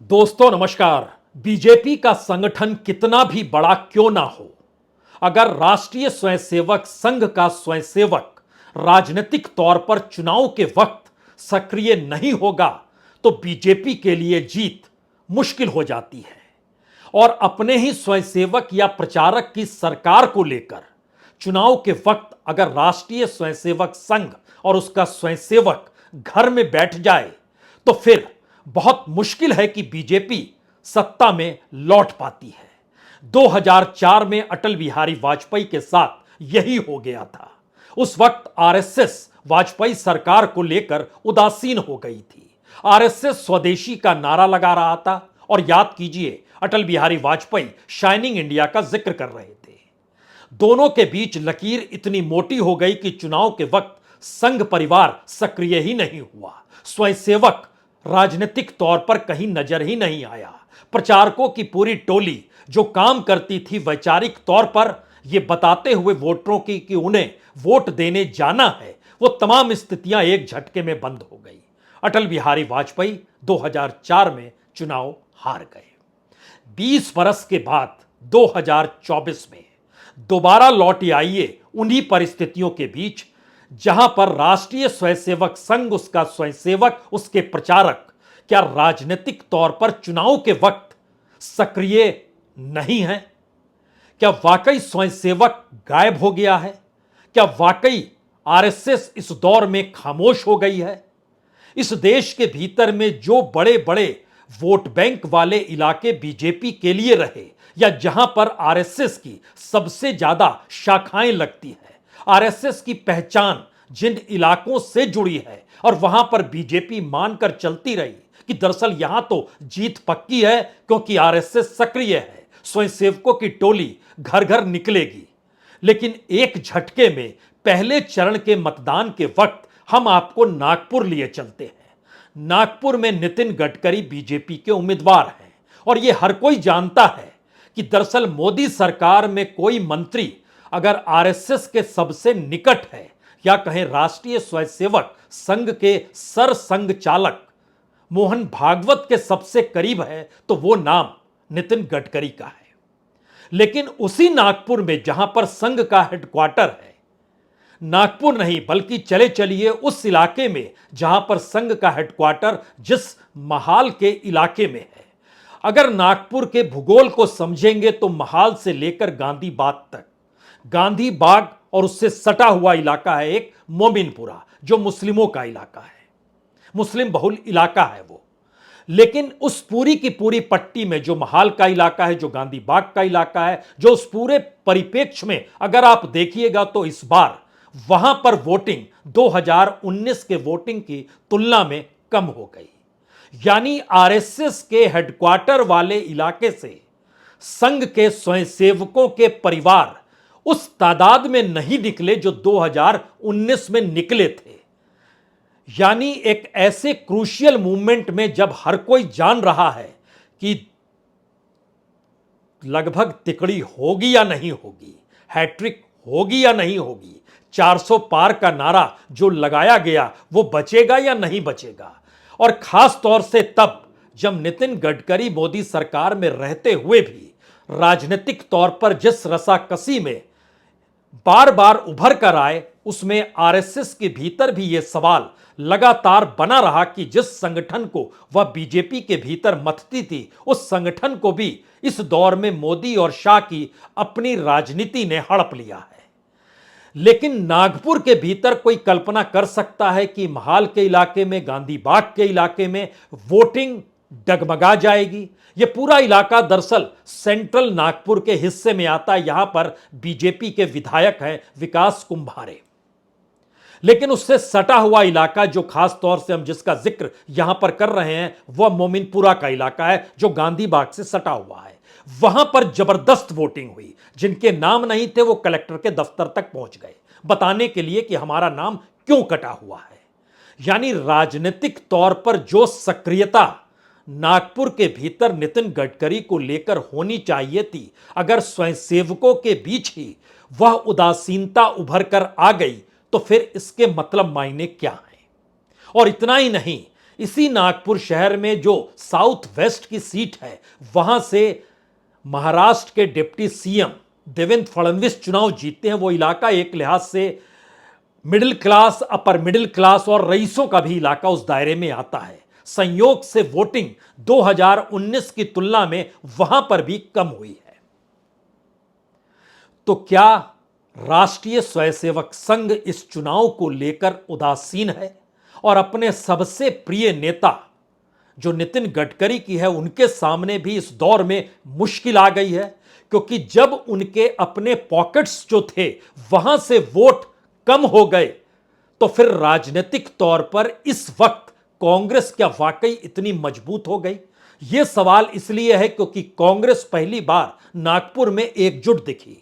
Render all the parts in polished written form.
दोस्तों नमस्कार। बीजेपी का संगठन कितना भी बड़ा क्यों ना हो, अगर राष्ट्रीय स्वयंसेवक संघ का स्वयंसेवक राजनीतिक तौर पर चुनाव के वक्त सक्रिय नहीं होगा तो बीजेपी के लिए जीत मुश्किल हो जाती है। और अपने ही स्वयंसेवक या प्रचारक की सरकार को लेकर चुनाव के वक्त अगर राष्ट्रीय स्वयंसेवक संघ और उसका स्वयंसेवक घर में बैठ जाए तो फिर बहुत मुश्किल है कि बीजेपी सत्ता में लौट पाती है। 2004 में अटल बिहारी वाजपेयी के साथ यही हो गया था। उस वक्त आरएसएस वाजपेयी सरकार को लेकर उदासीन हो गई थी। आरएसएस स्वदेशी का नारा लगा रहा था और याद कीजिए अटल बिहारी वाजपेयी शाइनिंग इंडिया का जिक्र कर रहे थे। दोनों के बीच लकीर इतनी मोटी हो गई कि चुनाव के वक्त संघ परिवार सक्रिय ही नहीं हुआ, स्वयंसेवक राजनीतिक तौर पर कहीं नजर ही नहीं आया। प्रचारकों की पूरी टोली जो काम करती थी वैचारिक तौर पर यह बताते हुए वोटरों की कि उन्हें वोट देने जाना है, वो तमाम स्थितियां एक झटके में बंद हो गई। अटल बिहारी वाजपेयी 2004 में चुनाव हार गए। 20 बरस के बाद 2024 में दोबारा लौट आइए उन्हीं परिस्थितियों के बीच जहां पर राष्ट्रीय स्वयंसेवक संघ, उसका स्वयंसेवक, उसके प्रचारक क्या राजनीतिक तौर पर चुनाव के वक्त सक्रिय नहीं है? क्या वाकई स्वयंसेवक गायब हो गया है? क्या वाकई आरएसएस इस दौर में खामोश हो गई है? इस देश के भीतर में जो बड़े बड़े वोट बैंक वाले इलाके बीजेपी के लिए रहे या जहां पर आरएसएस की सबसे ज्यादा शाखाएं लगती है, आरएसएस की पहचान जिन इलाकों से जुड़ी है और वहां पर बीजेपी मानकर चलती रही कि दरअसल यहां तो जीत पक्की है क्योंकि आरएसएस सक्रिय है, स्वयंसेवकों की टोली घर घर निकलेगी। लेकिन एक झटके में पहले चरण के मतदान के वक्त हम आपको नागपुर लिए चलते हैं। नागपुर में नितिन गडकरी बीजेपी के उम्मीदवार हैं और यह हर कोई जानता है कि दरअसल मोदी सरकार में कोई मंत्री अगर आरएसएस के सबसे निकट है या कहें राष्ट्रीय स्वयंसेवक संघ के सर संघ चालक मोहन भागवत के सबसे करीब है तो वो नाम नितिन गडकरी का है। लेकिन उसी नागपुर में जहां पर संघ का हेडक्वार्टर है, नागपुर नहीं बल्कि चले चलिए उस इलाके में जहां पर संघ का हेडक्वार्टर जिस महाल के इलाके में है, अगर नागपुर के भूगोल को समझेंगे तो महाल से लेकर गांधी बाग तक, गांधी बाग और उससे सटा हुआ इलाका है एक मोमिनपुरा जो मुस्लिमों का इलाका है, मुस्लिम बहुल इलाका है वो। लेकिन उस पूरी की पूरी पट्टी में जो महाल का इलाका है, जो गांधी बाग का इलाका है, जो उस पूरे परिप्रेक्ष्य में अगर आप देखिएगा तो इस बार वहां पर वोटिंग 2019 के वोटिंग की तुलना में कम हो गई। यानी आरएसएस के हेडक्वार्टर वाले इलाके से संघ के स्वयंसेवकों के परिवार उस तादाद में नहीं निकले जो 2019 में निकले थे। यानी एक ऐसे क्रूशियल मूवमेंट में जब हर कोई जान रहा है कि लगभग तिकड़ी होगी या नहीं होगी, हैट्रिक होगी या नहीं होगी, 400 पार का नारा जो लगाया गया वो बचेगा या नहीं बचेगा, और खास तौर से तब जब नितिन गडकरी मोदी सरकार में रहते हुए भी राजनीतिक तौर पर जिस रसाकसी में बार बार उभर कर आए, उसमें आरएसएस के भीतर भी यह सवाल लगातार बना रहा कि जिस संगठन को वह बीजेपी के भीतर मथती थी, उस संगठन को भी इस दौर में मोदी और शाह की अपनी राजनीति ने हड़प लिया है। लेकिन नागपुर के भीतर कोई कल्पना कर सकता है कि महाल के इलाके में, गांधी बाग के इलाके में वोटिंग डगमगा जाएगी? यह पूरा इलाका दरअसल सेंट्रल नागपुर के हिस्से में आता है। यहां पर बीजेपी के विधायक हैं विकास कुंभारे। लेकिन उससे सटा हुआ इलाका जो खास तौर से हम जिसका जिक्र यहां पर कर रहे हैं वह मोमिनपुरा का इलाका है जो गांधी बाग से सटा हुआ है। वहां पर जबरदस्त वोटिंग हुई। जिनके नाम नहीं थे वो कलेक्टर के दफ्तर तक पहुंच गए बताने के लिए कि हमारा नाम क्यों कटा हुआ है। यानी राजनीतिक तौर पर जो सक्रियता नागपुर के भीतर नितिन गडकरी को लेकर होनी चाहिए थी, अगर स्वयंसेवकों के बीच ही वह उदासीनता उभर कर आ गई तो फिर इसके मतलब मायने क्या है? और इतना ही नहीं, इसी नागपुर शहर में जो साउथ वेस्ट की सीट है, वहां से महाराष्ट्र के डिप्टी सीएम देवेंद्र फडणवीस चुनाव जीतते हैं। वो इलाका एक लिहाज से middle class, upper middle class और रईसों का भी इलाका उस दायरे में आता है। संयोग से वोटिंग 2019 की तुलना में वहां पर भी कम हुई है। तो क्या राष्ट्रीय स्वयंसेवक संघ इस चुनाव को लेकर उदासीन है और अपने सबसे प्रिय नेता जो नितिन गडकरी की है उनके सामने भी इस दौर में मुश्किल आ गई है? क्योंकि जब उनके अपने पॉकेट्स जो थे वहां से वोट कम हो गए, तो फिर राजनीतिक तौर पर इस वक्त कांग्रेस क्या वाकई इतनी मजबूत हो गई? यह सवाल इसलिए है क्योंकि कांग्रेस पहली बार नागपुर में एकजुट दिखी।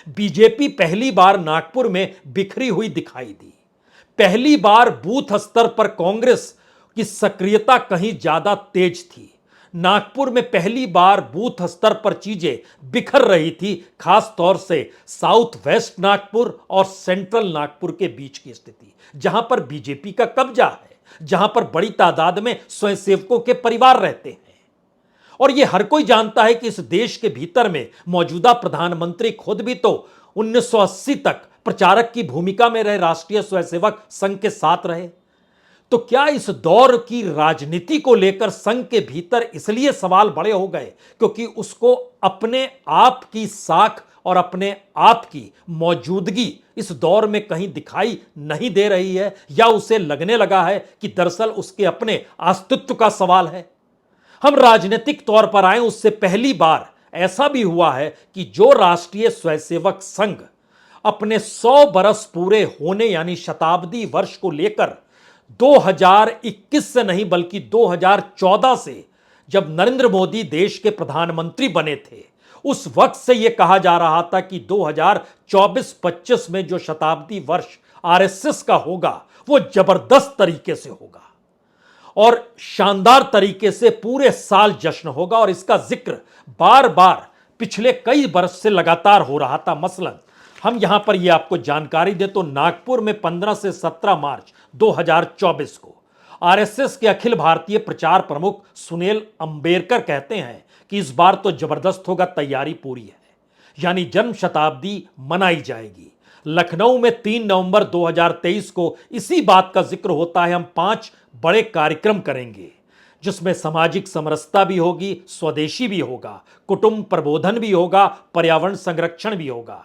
बीजेपी पहली बार नागपुर में बिखरी हुई दिखाई दी। पहली बार बूथ स्तर पर कांग्रेस की सक्रियता कहीं ज्यादा तेज थी। नागपुर में पहली बार बूथ स्तर पर चीजें बिखर रही थी, खास तौर से साउथ वेस्ट नागपुर और सेंट्रल नागपुर के बीच की स्थिति, जहां पर बीजेपी का कब्जा है, जहां पर बड़ी तादाद में स्वयंसेवकों के परिवार रहते हैं। और यह हर कोई जानता है कि इस देश के भीतर में मौजूदा प्रधानमंत्री खुद भी तो 1980 तक प्रचारक की भूमिका में रहे, राष्ट्रीय स्वयंसेवक संघ के साथ रहे। तो क्या इस दौर की राजनीति को लेकर संघ के भीतर इसलिए सवाल बड़े हो गए क्योंकि उसको अपने आप की साख और अपने आप की मौजूदगी इस दौर में कहीं दिखाई नहीं दे रही है, या उसे लगने लगा है कि दरअसल उसके अपने अस्तित्व का सवाल है? हम राजनीतिक तौर पर आए उससे पहली बार ऐसा भी हुआ है कि जो राष्ट्रीय स्वयंसेवक संघ अपने 100 बरस पूरे होने यानी शताब्दी वर्ष को लेकर 2021 से नहीं बल्कि 2014 से जब नरेंद्र मोदी देश के प्रधानमंत्री बने थे, उस वक्त से यह कहा जा रहा था कि 2024-25 में जो शताब्दी वर्ष आरएसएस का होगा वो जबरदस्त तरीके से होगा और शानदार तरीके से पूरे साल जश्न होगा। और इसका जिक्र बार बार पिछले कई बरस से लगातार हो रहा था। मसलन हम यहां पर यह आपको जानकारी दें तो नागपुर में 15 से 17 मार्च 2024 को आरएसएस के अखिल भारतीय प्रचार प्रमुख सुनील अंबेडकर कहते हैं कि इस बार तो जबरदस्त होगा, तैयारी पूरी है, यानी जन्म शताब्दी मनाई जाएगी। लखनऊ में 3 नवंबर 2023 को इसी बात का जिक्र होता है। हम 5 बड़े कार्यक्रम करेंगे जिसमें सामाजिक समरसता भी होगी, स्वदेशी भी होगा, कुटुंब प्रबोधन भी होगा, पर्यावरण संरक्षण भी होगा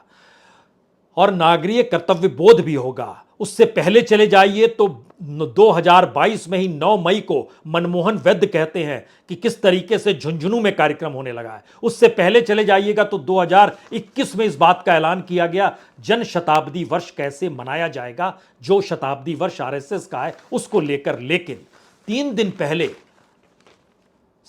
और नागरिक कर्तव्य बोध भी होगा। उससे पहले चले जाइए तो 2022 में ही 9 मई को मनमोहन वैद्य कहते हैं कि किस तरीके से झुंझुनू में कार्यक्रम होने लगा है। उससे पहले चले जाइएगा तो 2021 में इस बात का ऐलान किया गया जन शताब्दी वर्ष कैसे मनाया जाएगा, जो शताब्दी वर्ष आरएसएस का है उसको लेकर। लेकिन 3 दिन पहले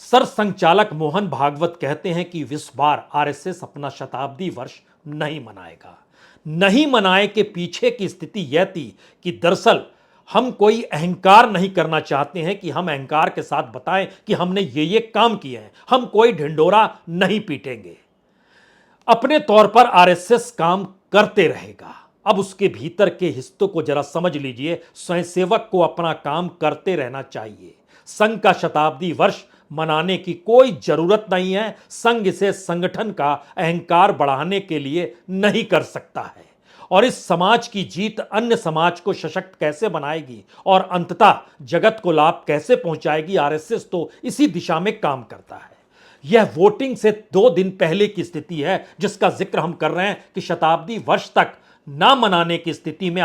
सरसंघचालक मोहन भागवत कहते हैं कि इस बार आरएसएस अपना शताब्दी वर्ष नहीं मनाएगा। नहीं मनाए के पीछे की स्थिति यह थी कि दरअसल हम कोई अहंकार नहीं करना चाहते हैं कि हम अहंकार के साथ बताएं कि हमने ये काम किए हैं। हम कोई ढिंडोरा नहीं पीटेंगे। अपने तौर पर आरएसएस काम करते रहेगा। अब उसके भीतर के हिस्सों को जरा समझ लीजिए। स्वयंसेवक को अपना काम करते रहना चाहिए। संघ का शताब्दी वर्ष मनाने की कोई जरूरत नहीं है। संघ इसे संगठन का अहंकार बढ़ाने के लिए नहीं कर सकता है। और इस समाज की जीत अन्य समाज को सशक्त कैसे बनाएगी और अंततः जगत को लाभ कैसे पहुंचाएगी, आरएसएस तो इसी दिशा में काम करता है। यह वोटिंग से 2 दिन पहले की स्थिति है जिसका जिक्र हम कर रहे हैं कि शताब्दी वर्ष तक ना मनाने की स्थिति में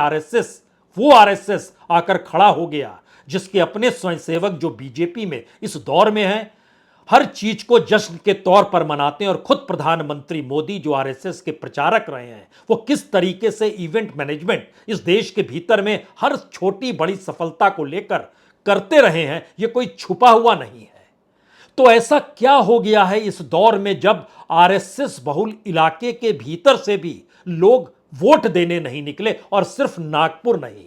वो आरएसएस आकर खड़ा हो गया जिसके अपने स्वयंसेवक जो बीजेपी में इस दौर में हैं, हर चीज को जश्न के तौर पर मनाते हैं। और खुद प्रधानमंत्री मोदी जो आरएसएस के प्रचारक रहे हैं, वो किस तरीके से इवेंट मैनेजमेंट इस देश के भीतर में हर छोटी बड़ी सफलता को लेकर करते रहे हैं, ये कोई छुपा हुआ नहीं है। तो ऐसा क्या हो गया है इस दौर में जब आरएसएस बहुल इलाके के भीतर से भी लोग वोट देने नहीं निकले? और सिर्फ नागपुर नहीं,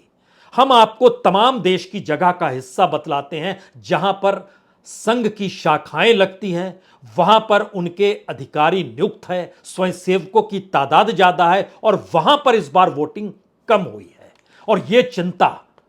हम आपको तमाम देश की जगह का हिस्सा बतलाते हैं जहां पर संघ की शाखाएं लगती हैं, वहां पर उनके अधिकारी नियुक्त है, स्वयंसेवकों की तादाद ज्यादा है और वहां पर इस बार वोटिंग कम हुई है। और यह चिंता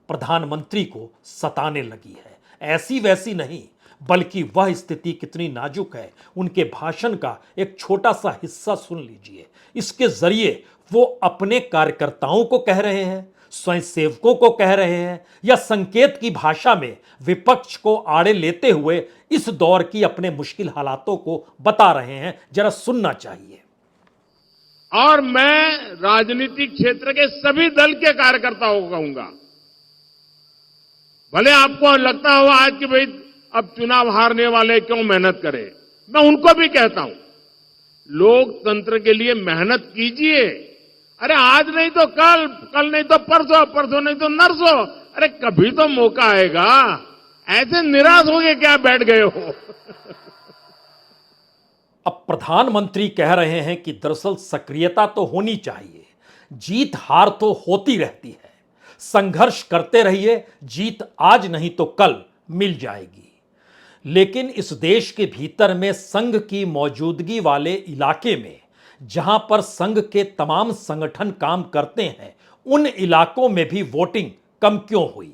प्रधानमंत्री को सताने लगी है। ऐसी वैसी नहीं, बल्कि वह स्थिति कितनी नाजुक है, उनके भाषण का एक छोटा सा हिस्सा सुन लीजिए। इसके जरिए वो अपने कार्यकर्ताओं को कह रहे हैं, स्वयंसेवकों को कह रहे हैं, या संकेत की भाषा में विपक्ष को आड़े लेते हुए इस दौर की अपने मुश्किल हालातों को बता रहे हैं। जरा सुनना चाहिए। और मैं राजनीतिक क्षेत्र के सभी दल के कार्यकर्ताओं को कहूंगा, भले आपको लगता हो आज कि भाई अब चुनाव हारने वाले क्यों मेहनत करें, मैं उनको भी कहता हूं, लोकतंत्र के लिए मेहनत कीजिए। अरे आज नहीं तो कल, कल नहीं तो परसों, परसों नहीं तो नरसों, अरे कभी तो मौका आएगा। ऐसे निराश हो गए क्या बैठ गए हो? अब प्रधानमंत्री कह रहे हैं कि दरअसल सक्रियता तो होनी चाहिए, जीत हार तो होती रहती है, संघर्ष करते रहिए, जीत आज नहीं तो कल मिल जाएगी। लेकिन इस देश के भीतर में संघ की मौजूदगी वाले इलाके में, जहां पर संघ के तमाम संगठन काम करते हैं, उन इलाकों में भी वोटिंग कम क्यों हुई?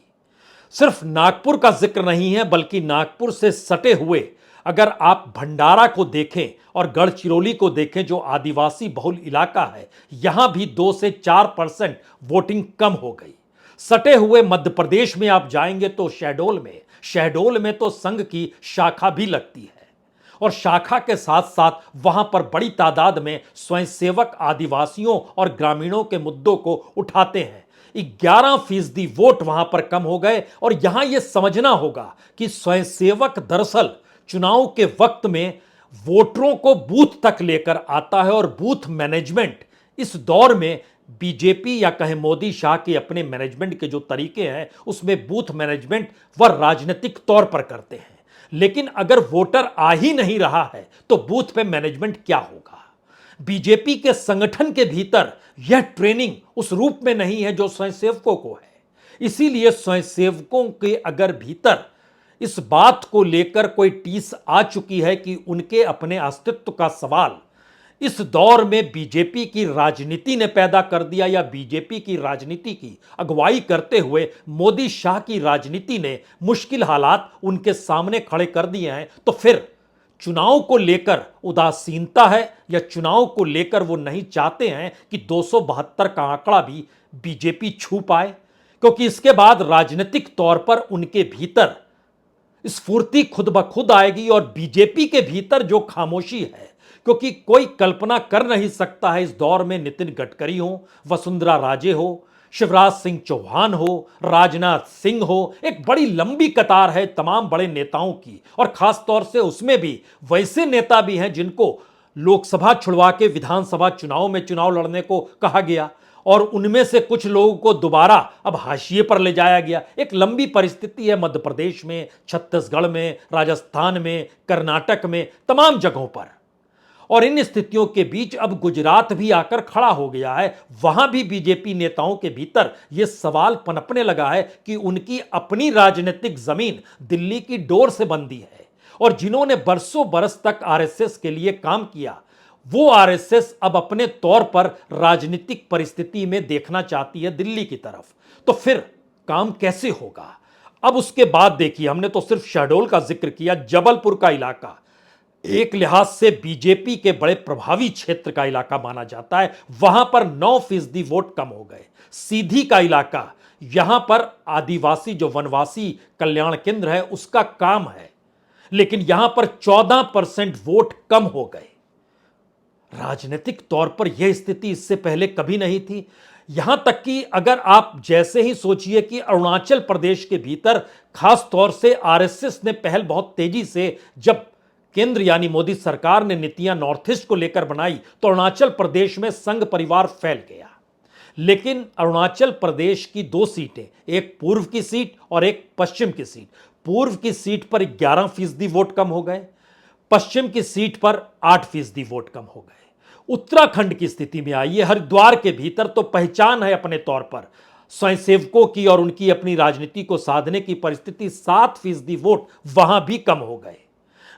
सिर्फ नागपुर का जिक्र नहीं है, बल्कि नागपुर से सटे हुए अगर आप भंडारा को देखें और गढ़चिरौली को देखें, जो आदिवासी बहुल इलाका है, यहां भी 2 से 4% वोटिंग कम हो गई। सटे हुए मध्य प्रदेश में आप जाएंगे तो शहडोल में तो संघ की शाखा भी लगती है, और शाखा के साथ साथ वहां पर बड़ी तादाद में स्वयंसेवक आदिवासियों और ग्रामीणों के मुद्दों को उठाते हैं। 11% वोट वहां पर कम हो गए। और यहां यह समझना होगा कि स्वयंसेवक दरअसल चुनाव के वक्त में वोटरों को बूथ तक लेकर आता है, और बूथ मैनेजमेंट इस दौर में बीजेपी या कहें मोदी शाह के अपने मैनेजमेंट के जो तरीके हैं, उसमें बूथ मैनेजमेंट वह राजनीतिक तौर पर करते हैं। लेकिन अगर वोटर आ ही नहीं रहा है तो बूथ पे मैनेजमेंट क्या होगा? बीजेपी के संगठन के भीतर यह ट्रेनिंग उस रूप में नहीं है जो स्वयंसेवकों को है। इसीलिए स्वयंसेवकों के अगर भीतर इस बात को लेकर कोई टीस आ चुकी है कि उनके अपने अस्तित्व का सवाल इस दौर में बीजेपी की राजनीति ने पैदा कर दिया, या बीजेपी की राजनीति की अगुवाई करते हुए मोदी शाह की राजनीति ने मुश्किल हालात उनके सामने खड़े कर दिए हैं, तो फिर चुनाव को लेकर उदासीनता है, या चुनाव को लेकर वो नहीं चाहते हैं कि 272 का आंकड़ा भी बीजेपी छू पाए? क्योंकि इसके बाद राजनीतिक तौर पर उनके भीतर स्फूर्ति खुद ब खुद आएगी, और बीजेपी के भीतर जो खामोशी है, क्योंकि कोई कल्पना कर नहीं सकता है इस दौर में नितिन गडकरी हो, वसुंधरा राजे हो, शिवराज सिंह चौहान हो, राजनाथ सिंह हो, एक बड़ी लंबी कतार है तमाम बड़े नेताओं की। और खास तौर से उसमें भी वैसे नेता भी हैं जिनको लोकसभा छुड़वा के विधानसभा चुनाव में चुनाव लड़ने को कहा गया, और उनमें से कुछ लोगों को दोबारा अब हाशिए पर ले जाया गया। एक लंबी परिस्थिति है मध्य प्रदेश में, छत्तीसगढ़ में, राजस्थान में, कर्नाटक में, तमाम जगहों पर। और इन स्थितियों के बीच अब गुजरात भी आकर खड़ा हो गया है। वहां भी बीजेपी नेताओं के भीतर यह सवाल पनपने लगा है कि उनकी अपनी राजनीतिक जमीन दिल्ली की डोर से बंधी है, और जिन्होंने बरसों बरस तक आरएसएस के लिए काम किया, वो आरएसएस अब अपने तौर पर राजनीतिक परिस्थिति में देखना चाहती है दिल्ली की तरफ। तो फिर काम कैसे होगा? अब उसके बाद देखिए, हमने तो सिर्फ शहडोल का जिक्र किया, जबलपुर का इलाका एक लिहाज से बीजेपी के बड़े प्रभावी क्षेत्र का इलाका माना जाता है, वहां पर 9% वोट कम हो गए। सीधी का इलाका, यहां पर आदिवासी जो वनवासी कल्याण केंद्र है उसका काम है, लेकिन यहां पर 14% वोट कम हो गए। राजनीतिक तौर पर यह स्थिति इससे पहले कभी नहीं थी। यहां तक कि अगर आप जैसे ही सोचिए कि अरुणाचल प्रदेश के भीतर खास तौर से आरएसएस ने पहल बहुत तेजी से, जब केंद्र यानी मोदी सरकार ने नीतियां नॉर्थ ईस्ट को लेकर बनाई, तो अरुणाचल प्रदेश में संघ परिवार फैल गया। लेकिन अरुणाचल प्रदेश की 2 सीटें, एक पूर्व की सीट और एक पश्चिम की सीट, पूर्व की सीट पर 11% वोट कम हो गए, पश्चिम की सीट पर 8% वोट कम हो गए। उत्तराखंड की स्थिति में आइए, हरिद्वार के भीतर तो पहचान है अपने तौर पर स्वयंसेवकों की और उनकी अपनी राजनीति को साधने की परिस्थिति, 7% वोट वहां भी कम हो गए।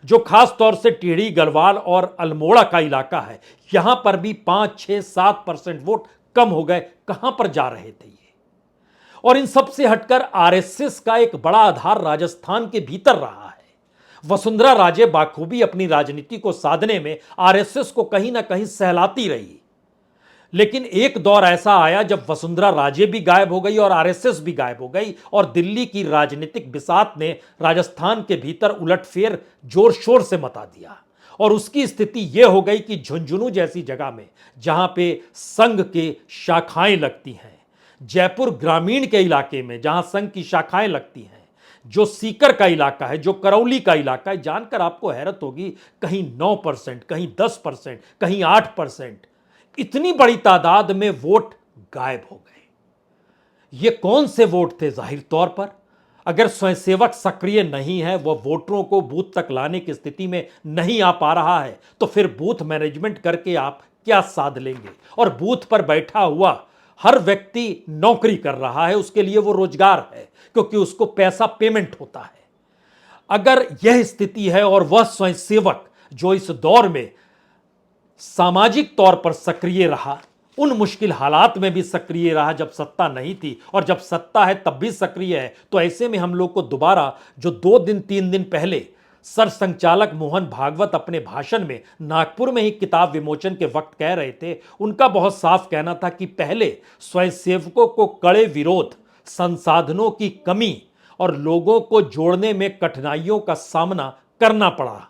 जो खास तौर से टिहरी, गढ़वाल और अल्मोड़ा का इलाका है, यहां पर भी 5, 6, 7% वोट कम हो गए। कहां पर जा रहे थे ये? और इन सब से हटकर आरएसएस का एक बड़ा आधार राजस्थान के भीतर रहा है। वसुंधरा राजे बाखूबी अपनी राजनीति को साधने में आरएसएस को कहीं ना कहीं सहलाती रही। लेकिन एक दौर ऐसा आया जब वसुंधरा राजे भी गायब हो गई और आरएसएस भी गायब हो गई और दिल्ली की राजनीतिक बिसात ने राजस्थान के भीतर उलटफेर जोर शोर से मचा दिया। और उसकी स्थिति यह हो गई कि झुंझुनू जैसी जगह में जहां पे संघ के शाखाएं लगती हैं, जयपुर ग्रामीण के इलाके में जहां संघ की शाखाएं लगती हैं, जो सीकर का इलाका है, जो करौली का इलाका है, जानकर आपको हैरत होगी, कहीं 9%, कहीं 10%, कहीं 8%, इतनी बड़ी तादाद में वोट गायब हो गए। ये कौन से वोट थे? जाहिर तौर पर अगर स्वयंसेवक सक्रिय नहीं है, वह वोटरों को बूथ तक लाने की स्थिति में नहीं आ पा रहा है, तो फिर बूथ मैनेजमेंट करके आप क्या साध लेंगे? और बूथ पर बैठा हुआ हर व्यक्ति नौकरी कर रहा है, उसके लिए वो रोजगार है, क्योंकि उसको पैसा पेमेंट होता है। अगर यह स्थिति है और वह स्वयंसेवक जो इस दौर में सामाजिक तौर पर सक्रिय रहा, उन मुश्किल हालात में भी सक्रिय रहा जब सत्ता नहीं थी, और जब सत्ता है तब भी सक्रिय है, तो ऐसे में हम लोग को दोबारा जो 2-3 दिन पहले सरसंघचालक मोहन भागवत अपने भाषण में नागपुर में ही किताब विमोचन के वक्त कह रहे थे, उनका बहुत साफ कहना था कि पहले स्वयंसेवकों को कड़े विरोध, संसाधनों की कमी और लोगों को जोड़ने में कठिनाइयों का सामना करना पड़ा,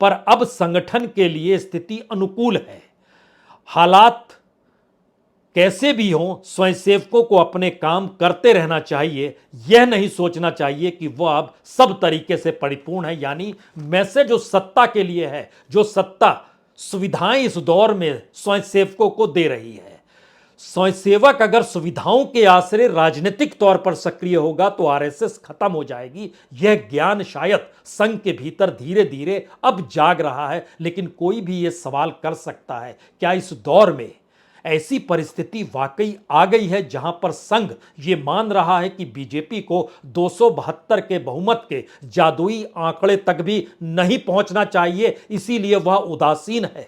पर अब संगठन के लिए स्थिति अनुकूल है। हालात कैसे भी हों, स्वयंसेवकों को अपने काम करते रहना चाहिए। यह नहीं सोचना चाहिए कि वह अब सब तरीके से परिपूर्ण है, यानी मैसेज जो सत्ता के लिए है, जो सत्ता सुविधाएं इस दौर में स्वयंसेवकों को दे रही है। स्वयंसेवक अगर सुविधाओं के आश्रय राजनीतिक तौर पर सक्रिय होगा तो आरएसएस खत्म हो जाएगी। यह ज्ञान शायद संघ के भीतर धीरे धीरे अब जाग रहा है, लेकिन कोई भी यह सवाल कर सकता है, क्या इस दौर में ऐसी परिस्थिति वाकई आ गई है जहां पर संघ ये मान रहा है कि बीजेपी को 272 के बहुमत के जादुई आंकड़े तक भी नहीं पहुंचना चाहिए, इसीलिए वह उदासीन है।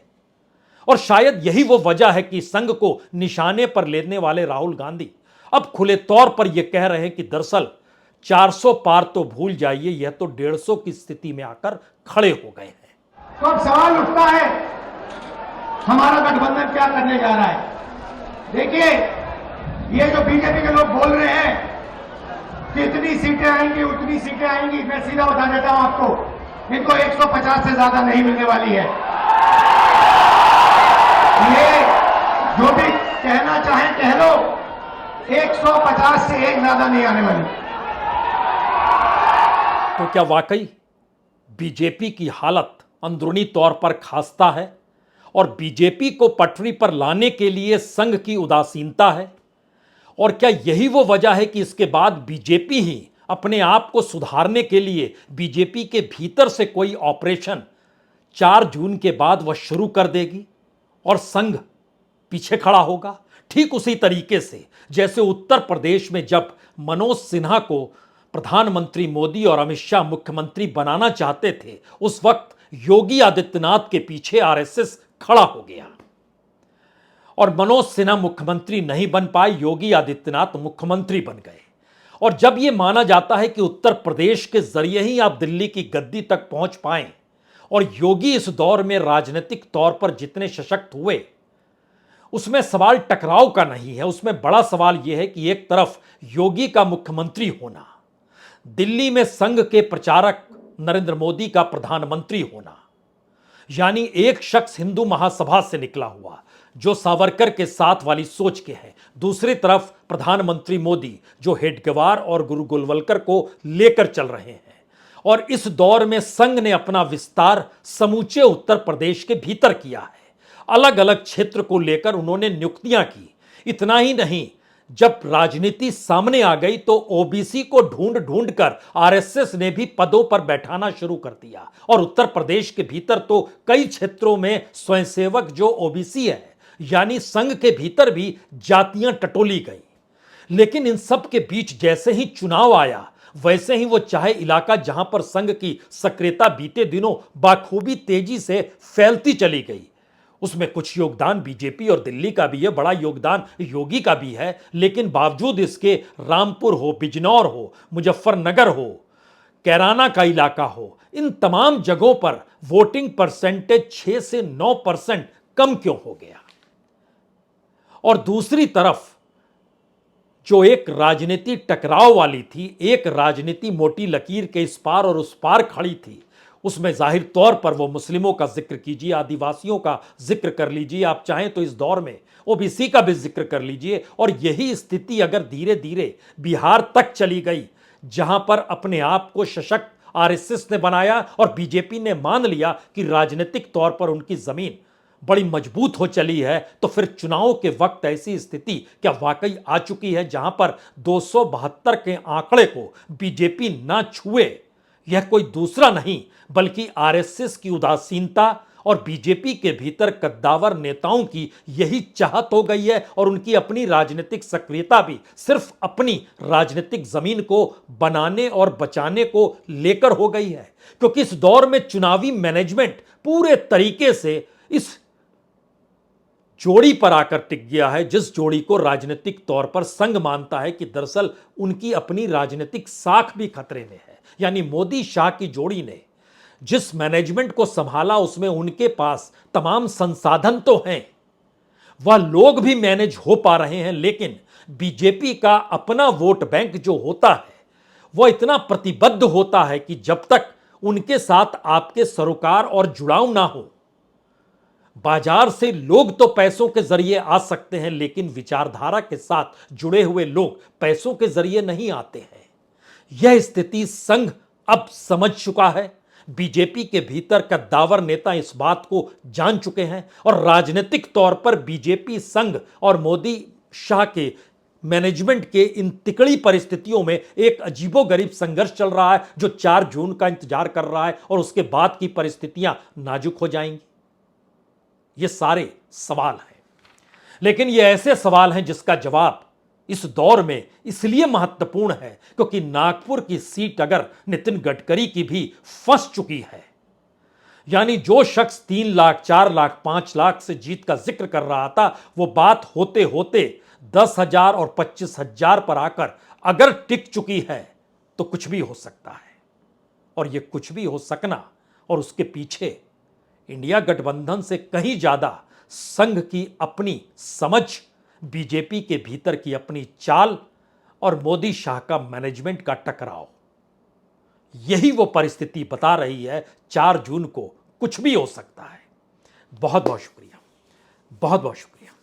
और शायद यही वो वजह है कि संघ को निशाने पर लेने वाले राहुल गांधी अब खुले तौर पर यह कह रहे हैं कि दरअसल 400 पार तो भूल जाइए, यह तो 150 की स्थिति में आकर खड़े हो गए हैं। तो अब सवाल उठता है, हमारा गठबंधन क्या करने जा रहा है? देखिए, ये जो बीजेपी के लोग बोल रहे हैं कि इतनी सीटें आएंगी, उतनी सीटें आएंगी, मैं सीधा बता देता हूं आपको, इनको 150 से ज्यादा नहीं मिलने वाली है। ये जो भी कहना चाहे कह लो, 150 से एक ज्यादा नहीं आने वाली। तो क्या वाकई बीजेपी की हालत अंदरूनी तौर पर खास्ता है और बीजेपी को पटरी पर लाने के लिए संघ की उदासीनता है? और क्या यही वो वजह है कि इसके बाद बीजेपी ही अपने आप को सुधारने के लिए बीजेपी के भीतर से कोई ऑपरेशन 4 जून के बाद वह शुरू कर देगी और संघ पीछे खड़ा होगा? ठीक उसी तरीके से जैसे उत्तर प्रदेश में जब मनोज सिन्हा को प्रधानमंत्री मोदी और अमित शाह मुख्यमंत्री बनाना चाहते थे, उस वक्त योगी आदित्यनाथ के पीछे आरएसएस खड़ा हो गया और मनोज सिन्हा मुख्यमंत्री नहीं बन पाए, योगी आदित्यनाथ मुख्यमंत्री बन गए। और जब यह माना जाता है कि उत्तर प्रदेश के जरिए ही आप दिल्ली की गद्दी तक पहुंच पाएं और योगी इस दौर में राजनीतिक तौर पर जितने सशक्त हुए, उसमें सवाल टकराव का नहीं है। उसमें बड़ा सवाल यह है कि एक तरफ योगी का मुख्यमंत्री होना, दिल्ली में संघ के प्रचारक नरेंद्र मोदी का प्रधानमंत्री होना, यानी एक शख्स हिंदू महासभा से निकला हुआ जो सावरकर के साथ वाली सोच के हैं, दूसरी तरफ प्रधानमंत्री मोदी जो हेडगेवार और गुरु गोलवलकर को लेकर चल रहे हैं। और इस दौर में संघ ने अपना विस्तार समूचे उत्तर प्रदेश के भीतर किया है। अलग अलग क्षेत्र को लेकर उन्होंने नियुक्तियां की। इतना ही नहीं, जब राजनीति सामने आ गई तो ओबीसी को ढूंढ ढूंढ कर आरएसएस ने भी पदों पर बैठाना शुरू कर दिया। और उत्तर प्रदेश के भीतर तो कई क्षेत्रों में स्वयंसेवक जो ओबीसी है, यानी संघ के भीतर भी जातियां टटोली गई। लेकिन इन सब के बीच जैसे ही चुनाव आया, वैसे ही वो चाहे इलाका जहां पर संघ की सक्रियता बीते दिनों बाखूबी तेजी से फैलती चली गई, उसमें कुछ योगदान बीजेपी और दिल्ली का भी है, बड़ा योगदान योगी का भी है, लेकिन बावजूद इसके रामपुर हो, बिजनौर हो, मुजफ्फरनगर हो, कैराना का इलाका हो, इन तमाम जगहों पर वोटिंग परसेंटेज 6 से 9% कम क्यों हो गया? और दूसरी तरफ जो एक राजनीति टकराव वाली थी, एक राजनीति मोटी लकीर के इस पार और उस पार खड़ी थी, उसमें जाहिर तौर पर वो मुस्लिमों का जिक्र कीजिए, आदिवासियों का जिक्र कर लीजिए, आप चाहें तो इस दौर में ओबीसी का भी जिक्र कर लीजिए। और यही स्थिति अगर धीरे धीरे बिहार तक चली गई, जहां पर अपने आप को सशक्त आरएसएस ने बनाया और बीजेपी ने मान लिया कि राजनीतिक तौर पर उनकी जमीन बड़ी मजबूत हो चली है, तो फिर चुनाव के वक्त ऐसी स्थिति क्या वाकई आ चुकी है जहां पर 272 के आंकड़े को बीजेपी ना छुए? यह कोई दूसरा नहीं बल्कि आरएसएस की उदासीनता और बीजेपी के भीतर कद्दावर नेताओं की यही चाहत हो गई है, और उनकी अपनी राजनीतिक सक्रियता भी सिर्फ अपनी राजनीतिक जमीन को बनाने और बचाने को लेकर हो गई है। क्योंकि इस दौर में चुनावी मैनेजमेंट पूरे तरीके से इस जोड़ी पर आकर टिक गया है, जिस जोड़ी को राजनीतिक तौर पर संघ मानता है कि दरअसल उनकी अपनी राजनीतिक साख भी खतरे में है। यानी मोदी शाह की जोड़ी ने जिस मैनेजमेंट को संभाला, उसमें उनके पास तमाम संसाधन तो हैं, वह लोग भी मैनेज हो पा रहे हैं, लेकिन बीजेपी का अपना वोट बैंक जो होता है वह इतना प्रतिबद्ध होता है कि जब तक उनके साथ आपके सरोकार और जुड़ाव ना हो, बाजार से लोग तो पैसों के जरिए आ सकते हैं, लेकिन विचारधारा के साथ जुड़े हुए लोग पैसों के जरिए नहीं आते हैं। यह स्थिति संघ अब समझ चुका है। बीजेपी के भीतर कद्दावर नेता इस बात को जान चुके हैं और राजनीतिक तौर पर बीजेपी संघ और मोदी शाह के मैनेजमेंट के इन तिकड़ी परिस्थितियों में एक अजीबोगरीब संघर्ष चल रहा है, जो 4 जून का इंतजार कर रहा है और उसके बाद की परिस्थितियां नाजुक हो जाएंगी। ये सारे सवाल हैं, लेकिन ये ऐसे सवाल हैं जिसका जवाब इस दौर में इसलिए महत्वपूर्ण है क्योंकि नागपुर की सीट अगर नितिन गडकरी की भी फंस चुकी है, यानी जो शख्स 3 लाख, 4 लाख, 5 लाख से जीत का जिक्र कर रहा था, वो बात होते होते 10,000 और 25,000 पर आकर अगर टिक चुकी है तो कुछ भी हो सकता है। और ये कुछ भी हो सकना और उसके पीछे इंडिया गठबंधन से कहीं ज्यादा संघ की अपनी समझ, बीजेपी के भीतर की अपनी चाल और मोदी शाह का मैनेजमेंट का टकराव, यही वो परिस्थिति बता रही है 4 जून को कुछ भी हो सकता है। बहुत बहुत शुक्रिया, बहुत बहुत शुक्रिया।